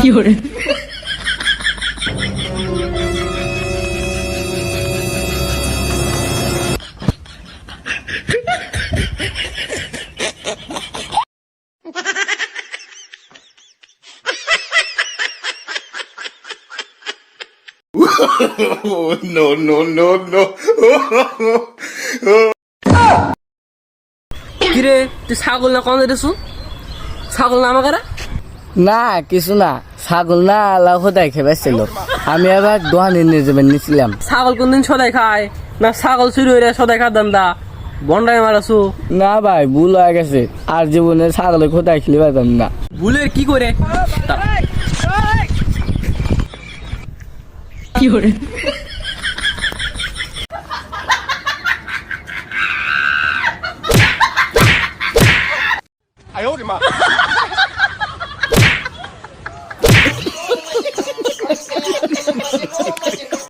fiore, Oh, no, no, no, no. কিরে তুই ছাগল না কোন দেছো ছাগল না আমাকে না কিছু না ছাগল না আল্লাহ খোদাই খেয়েছিল আমি আবার দোকানে নিয়ে যাবেন নিছিলাম ছাগল কোনদিন সদাই খায় না ছাগল চুরি হইরে সদাই খা দান্দা বন্ডাই মারাছু না ভাই ভুল হয়ে গেছে আর জীবনে ছাগলে খোদাই খেলে পারতাম না ভুলের কি করে fiore, 哎呦我的妈！